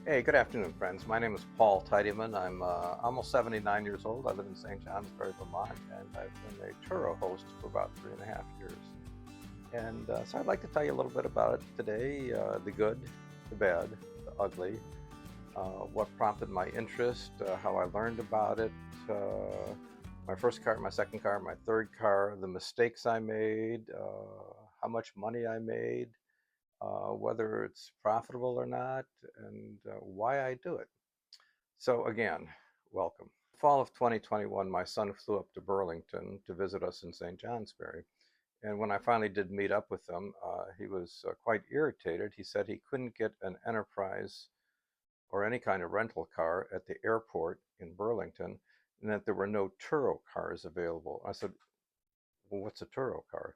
Hey, good afternoon, friends. My name is Paul Tidyman. I'm almost 79 years old. I live in St. Johnsbury, Vermont, and I've been a Turo host for about 3.5 years. And so I'd like to tell you a little bit about it today, the good, the bad, the ugly, what prompted my interest, how I learned about it, my first car, my second car, my third car, the mistakes I made, how much money I made, whether it's profitable or not, and why I do it. So again, welcome. Fall of 2021, my son flew up to Burlington to visit us in St. Johnsbury. And when I finally did meet up with him, he was quite irritated. He said he couldn't get an Enterprise or any kind of rental car at the airport in Burlington, and that there were no Turo cars available. I said, "Well, what's a Turo car?"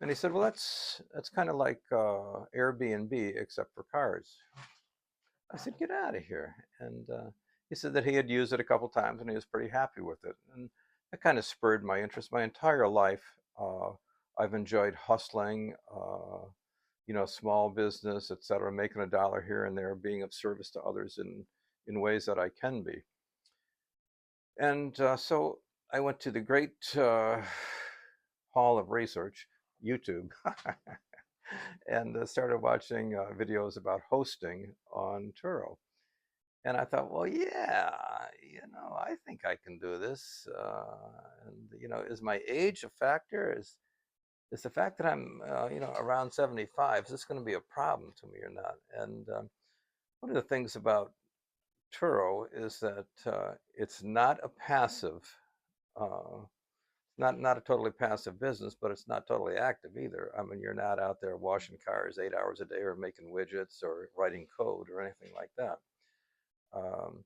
And he said, "Well, that's kind of like Airbnb except for cars." I said, "Get out of here." And he said that he had used it a couple times and he was pretty happy with it. And that kind of spurred my interest. My entire life, I've enjoyed hustling, small business, etc., making a dollar here and there, being of service to others in ways that I can be. And so I went to the great hall of research, YouTube, and started watching videos about hosting on Turo. And I thought, well, yeah, I think I can do this. And is my age a factor? Is the fact that I'm, around 75, is this going to be a problem to me or not? And one of the things about Turo is that it's not a passive, uh, not a totally passive business, but it's not totally active either. I mean, you're not out there washing cars 8 hours a day or making widgets or writing code or anything like that. Um,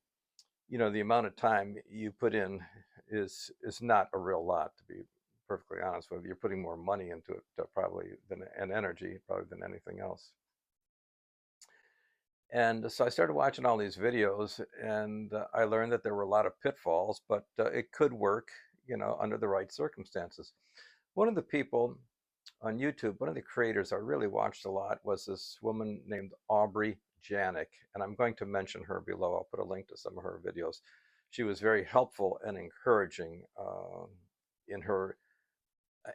the amount of time you put in is not a real lot, to be perfectly honest with you. You're putting more money into it probably than and energy probably than anything else. And so I started watching all these videos, and I learned that there were a lot of pitfalls, but it could work, under the right circumstances. One of the people on YouTube, one of the creators I really watched a lot was this woman named Aubrey Janik, and I'm going to mention her below. I'll put a link to some of her videos. She was very helpful and encouraging in her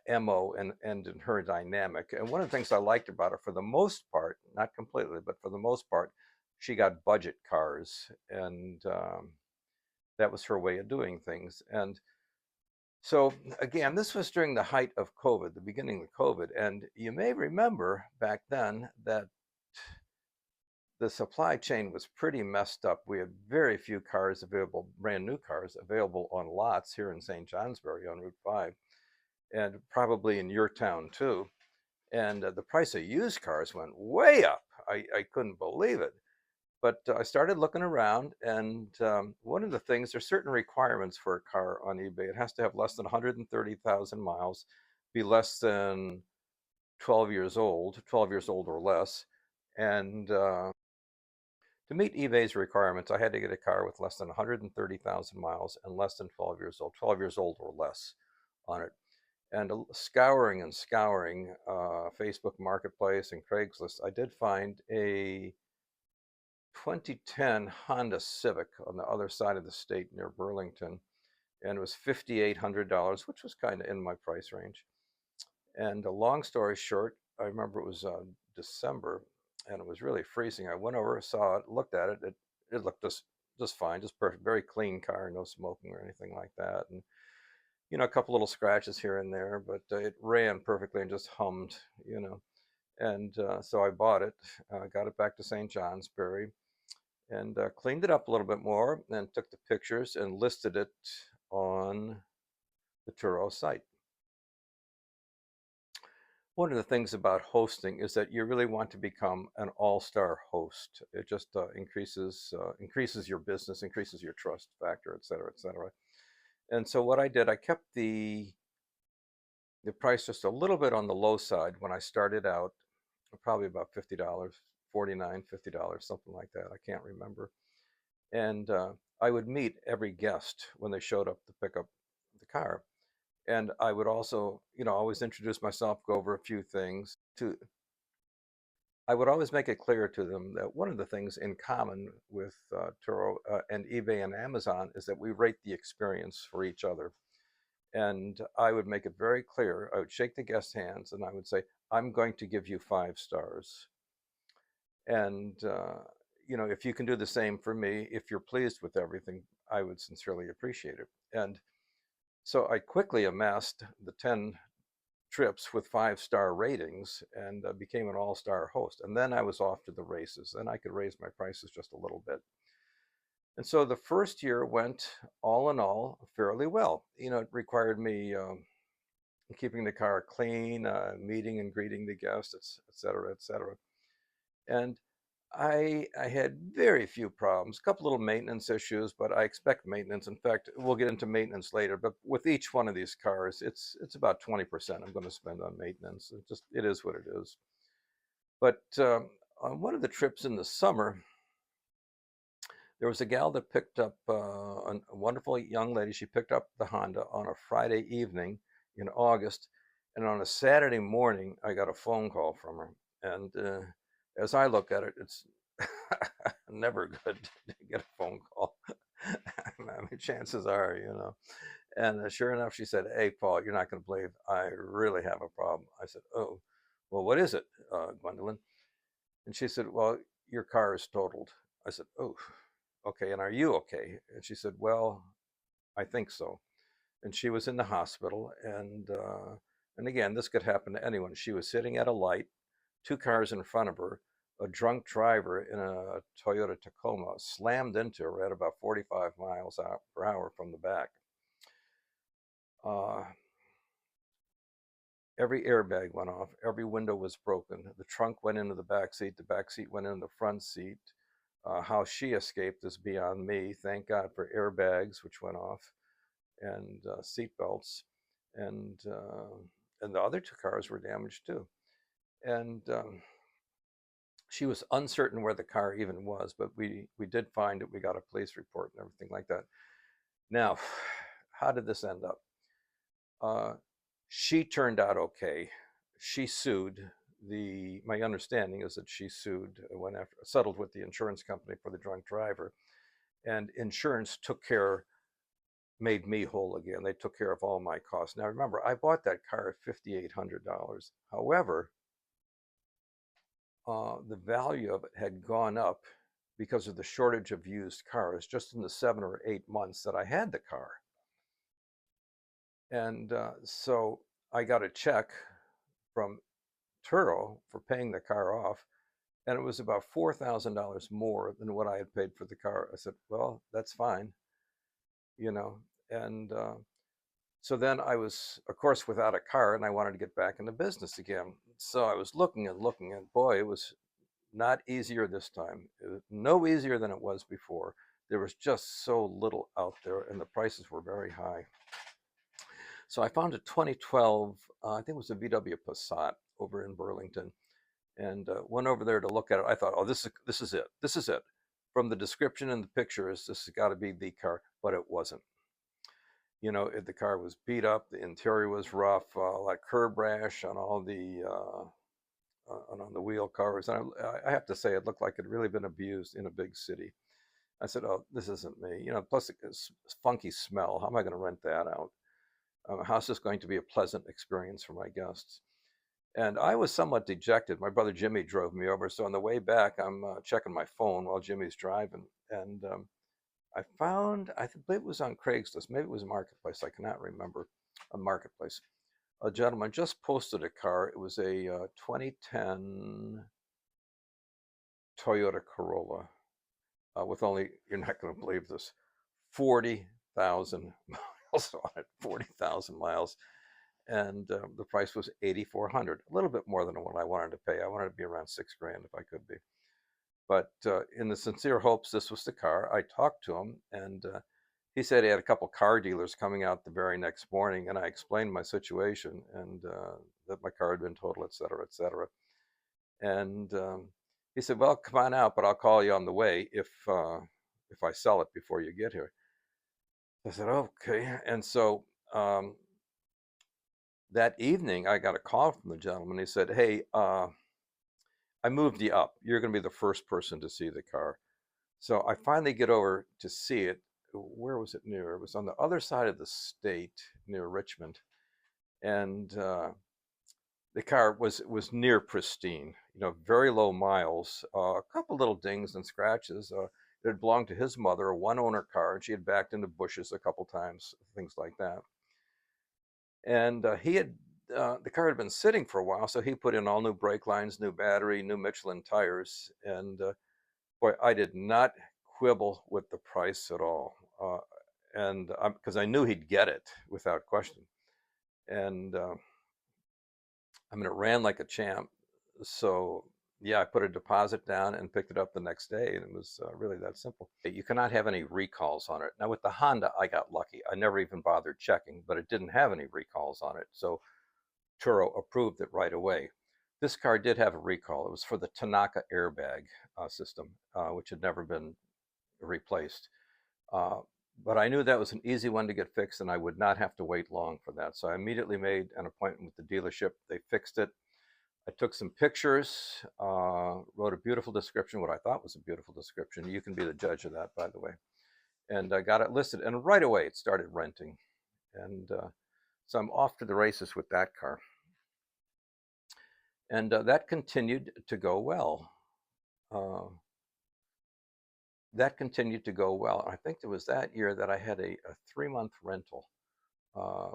MO and in her dynamic. And one of the things I liked about her, for the most part, not completely, but for the most part, she got budget cars, and that was her way of doing things. And so again, this was during the height of COVID, the beginning of COVID, and you may remember back then that the supply chain was pretty messed up. We had very few cars available, brand new cars available on lots here in St. Johnsbury on Route 5, and probably in your town too. And the price of used cars went way up. I couldn't believe it. But I started looking around, and one of the things, there's certain requirements for a car on eBay. It has to have less than 130,000 miles, be less than 12 years old or less. And to meet eBay's requirements, I had to get a car with less than 130,000 miles and less than 12 years old or less on it. And scouring and scouring Facebook Marketplace and Craigslist, I did find a 2010 Honda Civic on the other side of the state near Burlington, and it was $5,800, which was kind of in my price range. And a long story short, I remember it was December, and it was really freezing. I went over, saw it, looked at it. It looked just fine, just perfect, very clean car, no smoking or anything like that. And a couple little scratches here and there, but it ran perfectly and just hummed, you know. And so I bought it, got it back to St. Johnsbury, and cleaned it up a little bit more, and took the pictures and listed it on the Turo site. One of the things about hosting is that you really want to become an all-star host. It just increases your business, increases your trust factor, et cetera, et cetera. And so what I did, I kept the price just a little bit on the low side when I started out, probably about $50, 49, $50, something like that. I can't remember. And I would meet every guest when they showed up to pick up the car. And I would also, always introduce myself, go over a few things to I would always make it clear to them that one of the things in common with Turo and eBay and Amazon is that we rate the experience for each other. And I would make it very clear. I would shake the guests' hands and I would say, I'm going to give you 5 stars. And, if you can do the same for me, if you're pleased with everything, I would sincerely appreciate it. And so I quickly amassed the 10 trips with 5-star ratings and became an all-star host. And then I was off to the races and I could raise my prices just a little bit. And so the first year went all in all fairly well. It required me keeping the car clean, meeting and greeting the guests, et cetera, et cetera. And I had very few problems, a couple little maintenance issues, but I expect maintenance. In fact, we'll get into maintenance later, but with each one of these cars, it's about 20% I'm going to spend on maintenance. It is what it is. But on one of the trips in the summer, there was a gal that picked up a wonderful young lady. She picked up the Honda on a Friday evening in August, and on a Saturday morning, I got a phone call from her. And as I look at it, it's never good to get a phone call. I mean, chances are. And sure enough, she said, "Hey, Paul, you're not going to believe I really have a problem." I said, "Oh, well, what is it, Gwendolyn?" And she said, "Well, your car is totaled." I said, "Oh, okay. And are you okay?" And she said, "Well, I think so." And she was in the hospital. And again, this could happen to anyone. She was sitting at a light, 2 cars in front of her. A drunk driver in a Toyota Tacoma slammed into her at about 45 miles per hour from the back. Uh, every airbag went off. Every window was broken. The trunk went into the back seat. The back seat went into the front seat. How she escaped is beyond me. Thank God for airbags, which went off, and seat belts, and the other 2 cars were damaged too. And she was uncertain where the car even was, but we did find it. We got a police report and everything like that. Now, how did this end up? She turned out okay. She sued. My understanding is that she sued, settled with the insurance company for the drunk driver, and insurance made me whole again. They took care of all my costs. Now remember, I bought that car at $5,800. However, the value of it had gone up because of the shortage of used cars just in the 7 or 8 months that I had the car. And so I got a check from Turo for paying the car off, and it was about $4,000 more than what I had paid for the car. I said, well, that's fine, you know. And so then I was, of course, without a car, and I wanted to get back into business again. So I was looking and boy, it was not easier this time. It was no easier than it was before. There was just so little out there, and the prices were very high. So I found a 2012, I think it was a VW Passat over in Burlington, and went over there to look at it. I thought, oh, this is it. This is it. From the description and the pictures, this has got to be the car, but it wasn't. The car was beat up. The interior was rough, like curb rash on all the on the wheel covers. And I have to say, it looked like it had really been abused in a big city. I said, oh, this isn't me. Plus it's funky smell. How am I going to rent that out? How's this going to be a pleasant experience for my guests? And I was somewhat dejected. My brother Jimmy drove me over. So on the way back, I'm checking my phone while Jimmy's driving. And I found, I believe it was on Craigslist, maybe it was a Marketplace, I cannot remember, a Marketplace. A gentleman just posted a car. It was a 2010 Toyota Corolla with only, you're not going to believe this, 40,000 miles on it, 40,000 miles. And the price was $8,400, a little bit more than what I wanted to pay. I wanted to be around $6,000 if I could be. But in the sincere hopes this was the car, I talked to him, and he said he had a couple car dealers coming out the very next morning, and I explained my situation and that my car had been totaled, et cetera, et cetera. And he said, well, come on out, but I'll call you on the way if I sell it before you get here. I said, okay. And so that evening, I got a call from the gentleman. He said, hey, I I moved you up. You're going to be the first person to see the car. So I finally get over to see it. Where was it near? It was on the other side of the state near Richmond. And the car was near pristine, very low miles, a couple little dings and scratches. It had belonged to his mother, a one-owner car, and she had backed into bushes a couple times, things like that. And the car had been sitting for a while, so he put in all new brake lines, new battery, new Michelin tires, and boy, I did not quibble with the price at all, and because I knew he'd get it without question. And I mean, it ran like a champ. So yeah, I put a deposit down and picked it up the next day, and it was really that simple. You cannot have any recalls on it. Now with the Honda, I got lucky. I never even bothered checking, but it didn't have any recalls on it, so Turo approved it right away. This car did have a recall. It was for the Tanaka airbag system, which had never been replaced. Uh, but I knew that was an easy one to get fixed, and I would not have to wait long for that. So I immediately made an appointment with the dealership. They fixed it. I took some pictures, wrote a beautiful description, what I thought was a beautiful description. You can be the judge of that, by the way. And I got it listed, and right away it started renting. And so I'm off to the races with that car. And that continued to go well. That continued to go well. I think it was that year that I had a 3-month rental,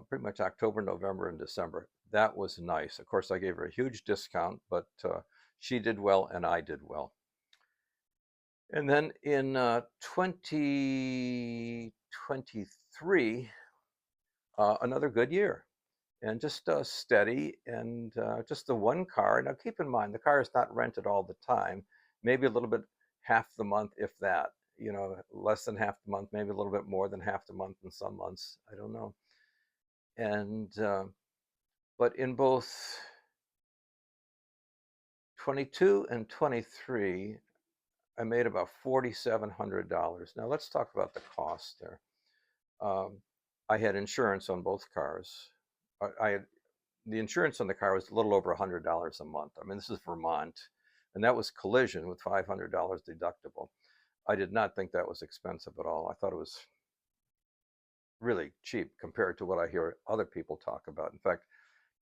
pretty much October, November, and December. That was nice. Of course, I gave her a huge discount, but she did well and I did well. And then in 2023, another good year, and just steady, and just the one car. Now, keep in mind, the car is not rented all the time, maybe a little bit half the month, if that, less than half the month, maybe a little bit more than half the month in some months. I don't know. And, but in both 22 and 23, I made about $4,700. Now, let's talk about the cost there. I had insurance on both cars. The insurance on the car was a little over $100 a month. I mean, this is Vermont, and that was collision with $500 deductible. I did not think that was expensive at all. I thought it was really cheap compared to what I hear other people talk about. In fact,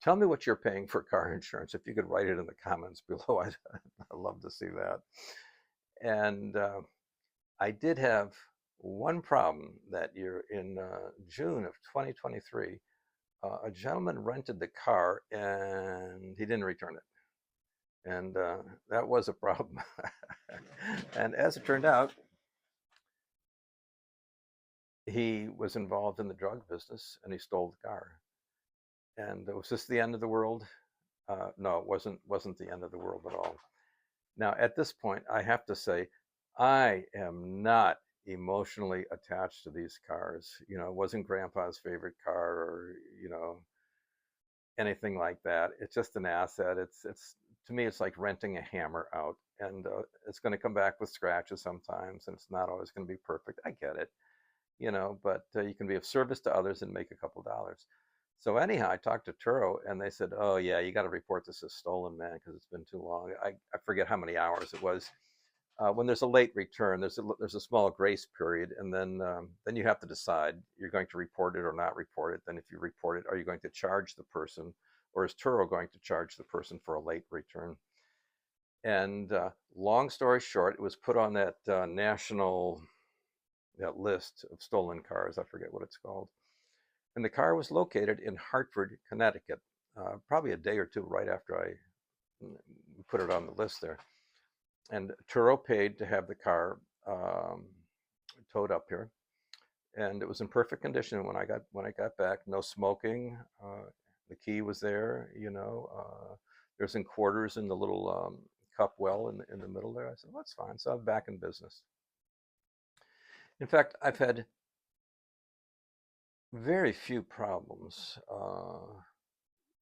tell me what you're paying for car insurance. If you could write it in the comments below, I'd love to see that. And I did have one problem that year in June of 2023. A gentleman rented the car and he didn't return it. And that was a problem. And as it turned out, he was involved in the drug business and he stole the car. And was this the end of the world? No, it wasn't the end of the world at all. Now, at this point, I have to say, I am not emotionally attached to these cars. It wasn't Grandpa's favorite car, or anything like that. It's just an asset. It's to me, it's like renting a hammer out, and it's going to come back with scratches sometimes, and it's not always going to be perfect. I get it, but you can be of service to others and make a couple dollars. So anyhow, I talked to Turo, and they said, "Oh yeah, you got to report this as stolen, man, because it's been too long." I forget how many hours it was. When there's a late return, there's a small grace period, and then you have to decide you're going to report it or not report it. Then if you report it, are you going to charge the person, or is Turo going to charge the person for a late return? And long story short, it was put on that national list of stolen cars. I forget what it's called. And the car was located in Hartford, Connecticut, probably a day or two right after I put it on the list there. And Turo paid to have the car towed up here, and it was in perfect condition when I got back. No smoking. The key was there. There's some quarters in the little cup well in the middle there. I said, well, that's fine. So I'm back in business. In fact, I've had very few problems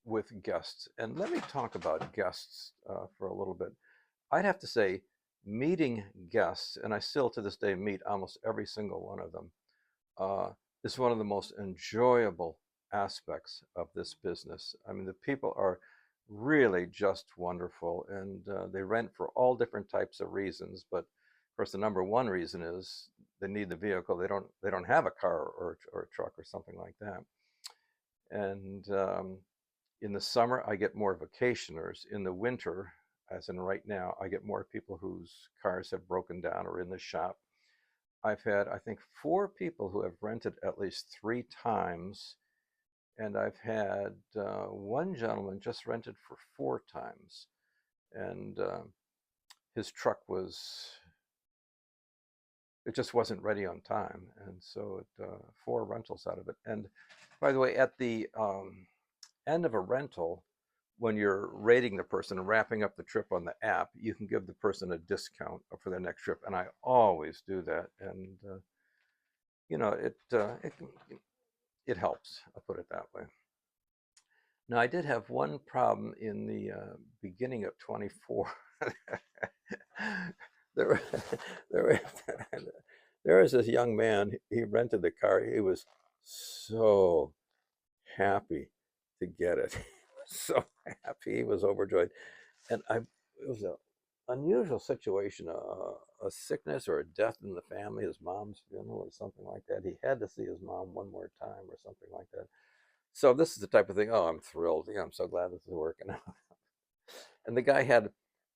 with guests. And let me talk about guests for a little bit. I'd have to say, meeting guests, and I still to this day meet almost every single one of them, is one of the most enjoyable aspects of this business. I mean, the people are really just wonderful. And they rent for all different types of reasons. But of course, the number one reason is they need the vehicle. They don't have a car or a truck or something like that. And in the summer, I get more vacationers. In the winter, as in right now, I get more people whose cars have broken down or in the shop. I've had, I think, 4 people who have rented at least 3 times, and I've had one gentleman just rented for 4 times, and his truck it just wasn't ready on time, and so 4 rentals out of it. And by the way, at the end of a rental, when you're rating the person and wrapping up the trip on the app, you can give the person a discount for their next trip, and I always do that. And it helps. I'll put it that way. Now, I did have one problem in the beginning of 24. there, there, there was this young man. He rented the car. He was so happy to get it. So happy. He was overjoyed. And it was an unusual situation, a sickness or a death in the family, his mom's funeral or something like that. He had to see his mom one more time or something like that. So this is the type of thing, oh, I'm thrilled. I'm so glad this is working out. And the guy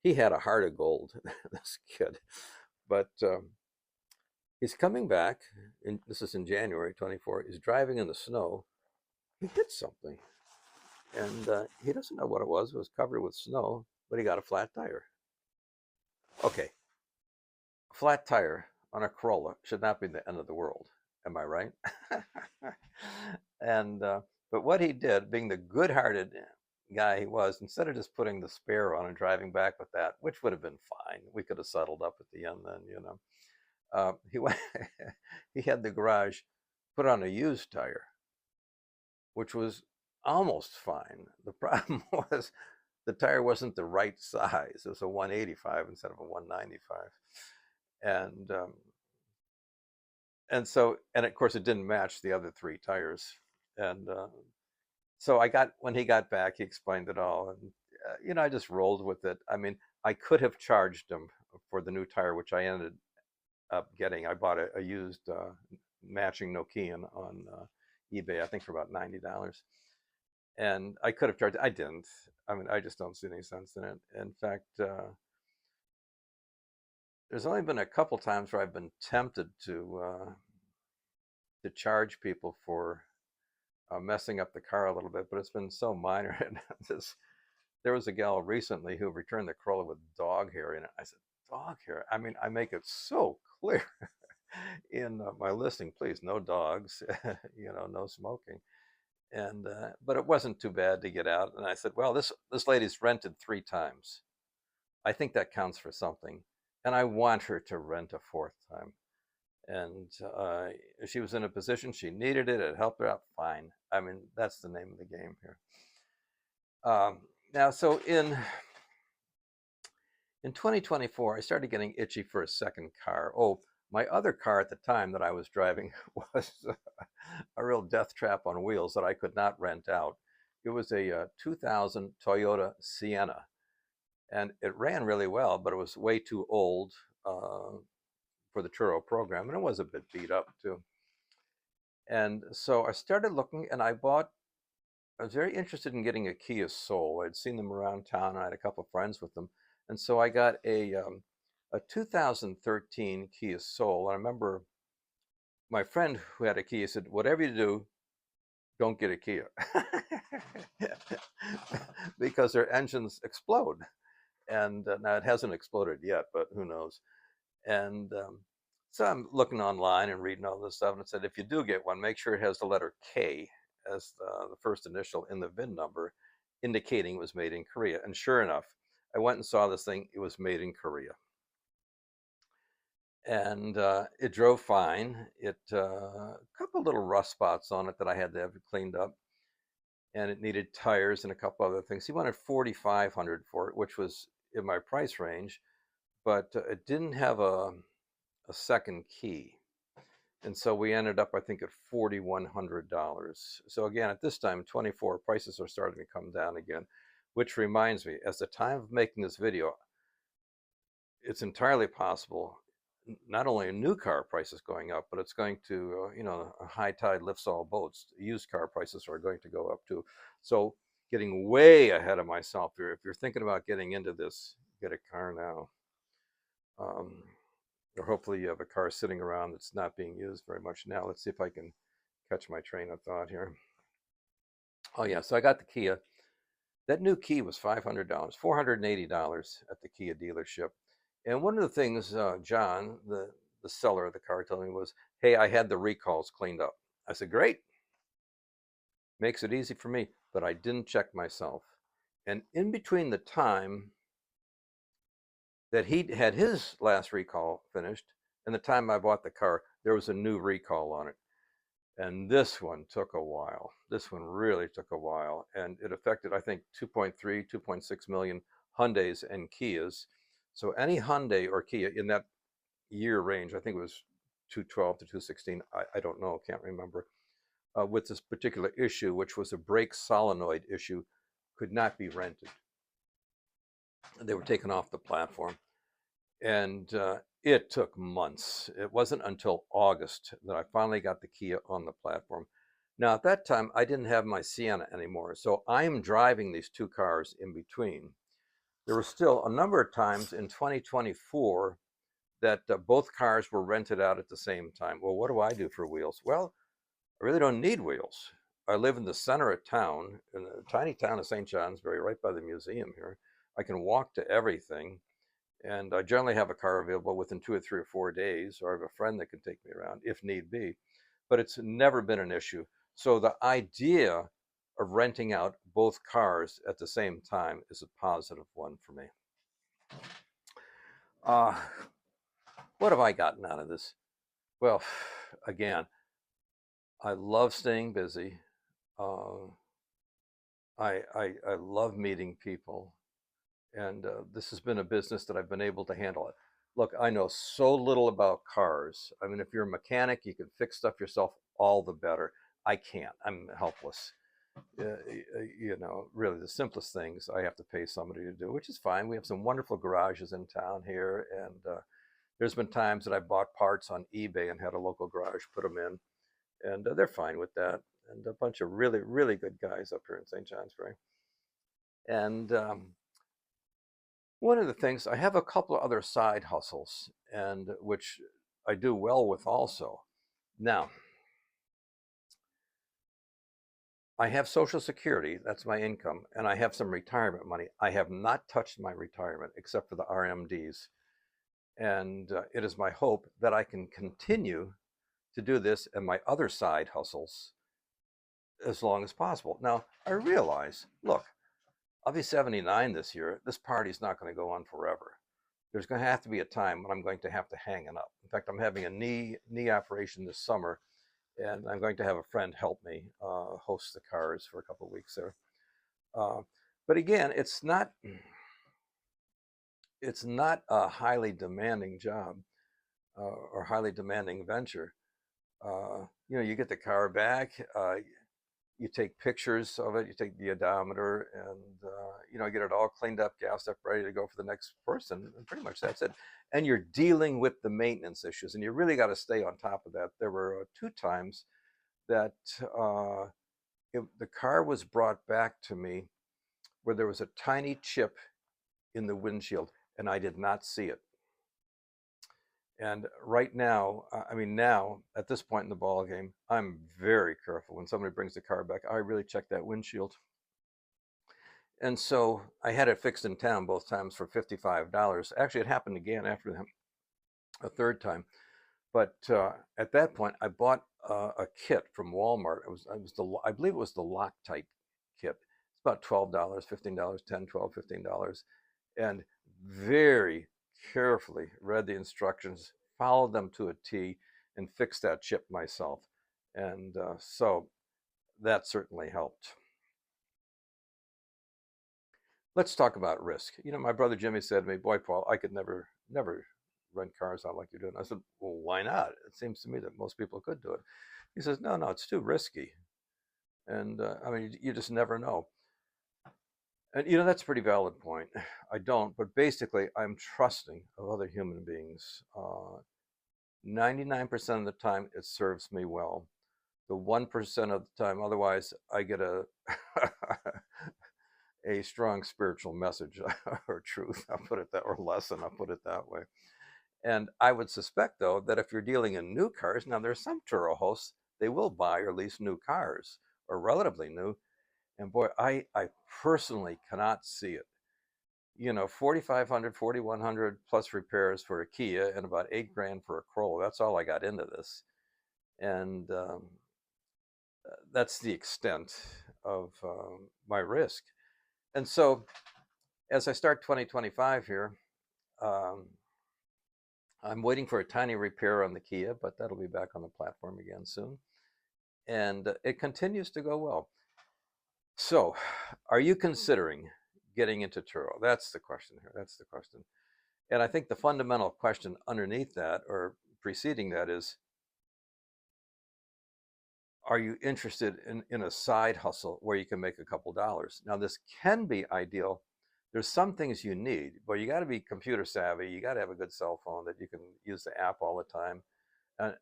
he had a heart of gold, this kid. But he's coming back, and this is in January 24. He's driving in the snow. He hit something, and he doesn't know what it was. It was covered with snow, but he got a flat tire. Okay, a flat tire on a Corolla should not be the end of the world. Am I right? And but what he did, being the good-hearted guy he was, instead of just putting the spare on and driving back with that, which would have been fine, we could have settled up at the end then. He went, he had the garage put on a used tire, which was almost fine. The problem was the tire wasn't the right size. It was a 185 instead of a 195, and of course it didn't match the other 3 tires. And so when he got back, he explained it all, and I just rolled with it. I mean, I could have charged him for the new tire, which I ended up getting. I bought a used matching Nokian on eBay, I think for about $90. And I could have charged. I didn't. I mean, I just don't see any sense in it. In fact, there's only been a couple times where I've been tempted to charge people for messing up the car a little bit, but it's been so minor. There was a gal recently who returned the Corolla with dog hair in it. I said, dog hair? I mean, I make it so clear in my listing, please, no dogs, no smoking. And but it wasn't too bad to get out. And I said, well, this lady's rented 3 times. I think that counts for something, and I want her to rent a 4th time. And if she was in a position she needed it, it helped her out, fine. I mean, that's the name of the game here. Now, so in 2024, I started getting itchy for a second car. Oh, my other car at the time that I was driving was a real death trap on wheels that I could not rent out. It was a 2000 Toyota Sienna, and it ran really well, but it was way too old for the Turo program, and it was a bit beat up too. And so I started looking, and I was very interested in getting a Kia Soul. I'd seen them around town, and I had a couple of friends with them. And so I got a 2013 Kia Soul. And I remember my friend who had a Kia said, whatever you do, don't get a Kia. Because their engines explode. And now it hasn't exploded yet, but who knows. And so I'm looking online and reading all this stuff, and it said, if you do get one, make sure it has the letter K as the first initial in the VIN number, indicating it was made in Korea. And sure enough, I went and saw this thing. It was made in Korea. And it drove fine. It a couple little rust spots on it that I had to have cleaned up. And it needed tires and a couple other things. He wanted $4,500 for it, which was in my price range, but it didn't have a second key. And so we ended up, I think, at $4,100. So again, at this time, 24, prices are starting to come down again. Which reminds me, as the time of making this video, it's entirely possible not only a new car prices going up, but it's going to, a high tide lifts all boats. Used car prices are going to go up too. So getting way ahead of myself here, if you're thinking about getting into this, get a car now. Or hopefully you have a car sitting around that's not being used very much now. Let's see if I can catch my train of thought here. Oh yeah, so I got the Kia. That new Kia was $500, $480 at the Kia dealership. And one of the things John, the seller of the car, told me was, hey, I had the recalls cleaned up. I said, great. Makes it easy for me. But I didn't check myself. And in between the time that he had his last recall finished and the time I bought the car, there was a new recall on it. And this one took a while. This one really took a while. And it affected, I think, 2.3, 2.6 million Hyundais and Kias. So any Hyundai or Kia in that year range, I think it was 212 to 216, I don't know, can't remember, with this particular issue, which was a brake solenoid issue, could not be rented. They were taken off the platform. And it took months. It wasn't until August that I finally got the Kia on the platform. Now, at that time, I didn't have my Sienna anymore, so I'm driving these two cars in between. There were still a number of times in 2024 that both cars were rented out at the same time. Well, what do I do for wheels? Well, I really don't need wheels. I live in the center of town, in a tiny town of St. Johnsbury, right by the museum here. I can walk to everything. And I generally have a car available within 2 or 3 or 4 days, or I have a friend that can take me around if need be. But it's never been an issue. So the idea of renting out both cars at the same time is a positive one for me. Uh, what have I gotten out of this? Well, again, I love staying busy. Uh, I love meeting people. And this has been a business that I've been able to handle. Look, I know so little about cars. I mean, if you're a mechanic, you can fix stuff yourself, all the better. I can't. I'm helpless. Really the simplest things I have to pay somebody to do, which is fine. We have some wonderful garages in town here, and there's been times that I bought parts on eBay and had a local garage put them in, and they're fine with that. And a bunch of really, really good guys up here in St. Johnsbury. And one of the things, I have a couple of other side hustles, and which I do well with also. Now, I have Social Security, that's my income, and I have some retirement money. I have not touched my retirement except for the RMDs. And it is my hope that I can continue to do this and my other side hustles as long as possible. Now, I realize, look, I'll be 79 this year. This party's not going to go on forever. There's going to have to be a time when I'm going to have to hang it up. In fact, I'm having a knee operation this summer, and I'm going to have a friend help me host the cars for a couple of weeks there. But again, it's not a highly demanding job or highly demanding venture. You get the car back. You take pictures of it, you take the odometer, and get it all cleaned up, gassed up, ready to go for the next person. And pretty much that's it. And you're dealing with the maintenance issues, and you really got to stay on top of that. There were 2 times that the car was brought back to me where there was a tiny chip in the windshield, and I did not see it. And right now, now at this point in the ball game, I'm very careful when somebody brings the car back. I really check that windshield. And so I had it fixed in town both times for $55. Actually, it happened again after that, a third time. But at that point, I bought a kit from Walmart. I believe it was the Loctite kit. It's about $12, $15, $10, $12, $15, and very carefully read the instructions, followed them to a T, and fixed that chip myself. And so that certainly helped. Let's talk about risk. My brother Jimmy said to me, boy, Paul, I could never rent cars out like you're doing. I said, well, why not? It seems to me that most people could do it. He says, no, it's too risky. And you just never know. And that's a pretty valid point. I don't, but basically, I'm trusting of other human beings. 99% of the time, it serves me well. The 1% of the time, otherwise, I get a a strong spiritual message or truth. I'll put it that, or lesson. I'll put it that way. And I would suspect, though, that if you're dealing in new cars, now there's some Turo hosts, they will buy or lease new cars or relatively new. And boy, I personally cannot see it. 4,500, 4,100 plus repairs for a Kia and about 8 grand for a Corolla. That's all I got into this. And that's the extent of my risk. And so as I start 2025 here, um, I'm waiting for a tiny repair on the Kia, but that'll be back on the platform again soon. And it continues to go well. So, are you considering getting into Turo? That's the question here. That's the question. And I think the fundamental question underneath that or preceding that is, are you interested in a side hustle where you can make a couple dollars? Now, this can be ideal. There's some things you need, but you got to be computer savvy. You got to have a good cell phone that you can use the app all the time.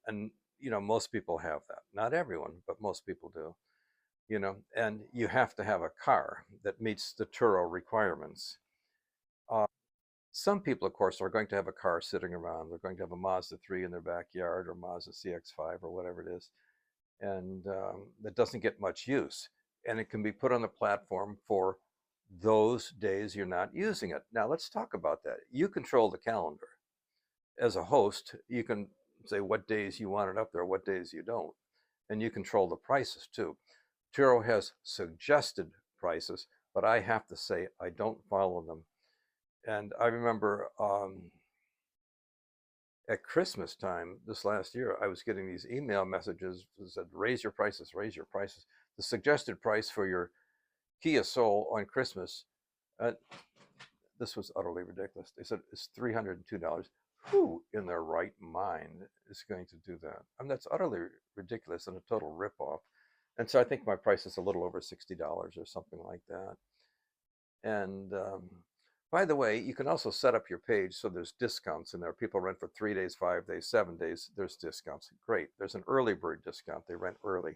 And most people have that. Not everyone, but most people do. And you have to have a car that meets the Turo requirements. Uh, some people, of course, are going to have a car sitting around. They're going to have a Mazda 3 in their backyard or Mazda CX-5 or whatever it is. And that doesn't get much use. And it can be put on the platform for those days you're not using it. Now, let's talk about that. You control the calendar. As a host, you can say what days you want it up there, what days you don't. And you control the prices too. Turo has suggested prices, but I have to say I don't follow them. And I remember at Christmas time this last year, I was getting these email messages that said, raise your prices, raise your prices. The suggested price for your Kia Soul on Christmas, this was utterly ridiculous. They said it's $302. Who in their right mind is going to do that? I mean, that's utterly ridiculous and a total ripoff. And so I think my price is a little over $60 or something like that. And by the way, you can also set up your page so there's discounts in there. People rent for 3 days, 5 days, 7 days. There's discounts. Great. There's an early bird discount. They rent early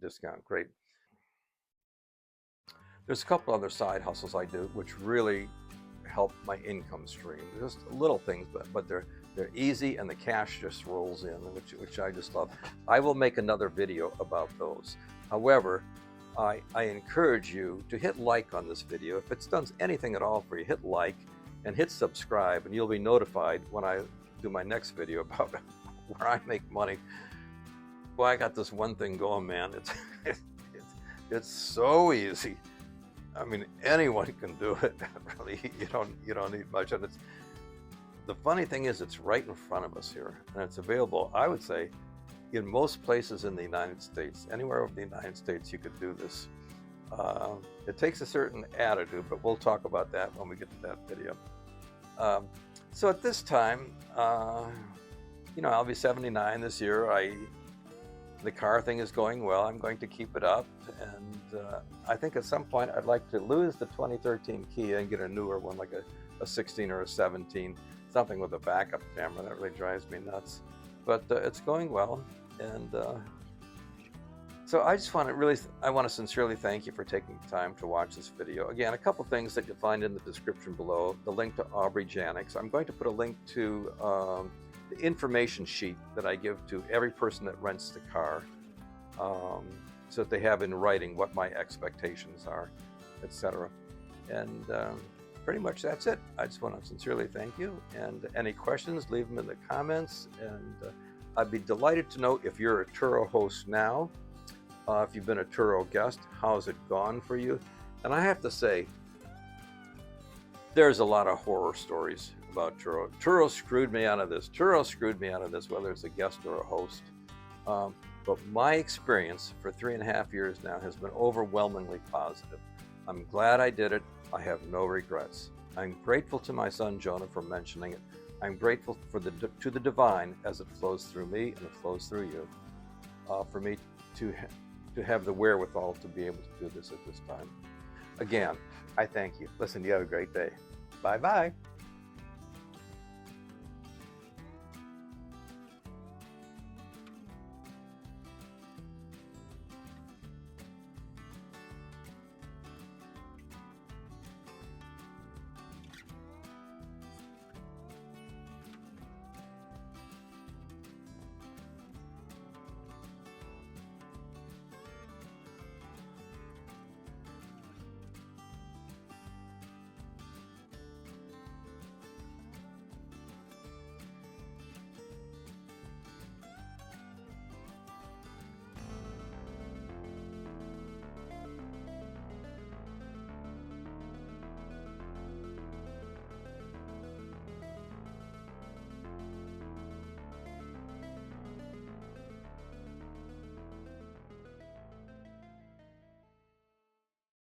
discount. Great. There's a couple other side hustles I do, which really help my income stream. Just little things, but they're easy and the cash just rolls in, which I just love. I will make another video about those. However, I encourage you to hit like on this video. If it's done anything at all for you, hit like and hit subscribe, and you'll be notified when I do my next video about where I make money. Boy, I got this one thing going, man. It's so easy. I mean, anyone can do it. Really, you don't need much. And the funny thing is, it's right in front of us here, and it's available, I would say, in most places in the United States. Anywhere over the United States, you could do this. It takes a certain attitude, but we'll talk about that when we get to that video. So at this time, I'll be 79 this year. The car thing is going well. I'm going to keep it up, and I think at some point I'd like to lose the 2013 Kia and get a newer one, like a 16 or a 17, something with a backup camera. That really drives me nuts, but it's going well. And so I just want to sincerely thank you for taking the time to watch this video. Again, a couple things that you'll find in the description below, the link to Aubrey Janiks. I'm going to put a link to the information sheet that I give to every person that rents the car, so that they have in writing what my expectations are, etc. And pretty much that's it. I just want to sincerely thank you. And any questions, leave them in the comments. And I'd be delighted to know if you're a Turo host now, if you've been a Turo guest, how's it gone for you? And I have to say, there's a lot of horror stories about Turo. Turo screwed me out of this. Turo screwed me out of this, whether it's a guest or a host. But my experience for 3.5 years now has been overwhelmingly positive. I'm glad I did it. I have no regrets. I'm grateful to my son Jonah for mentioning it. I'm grateful to the divine as it flows through me and it flows through you, for me to have the wherewithal to be able to do this at this time. Again, I thank you. Listen, you have a great day. Bye-bye.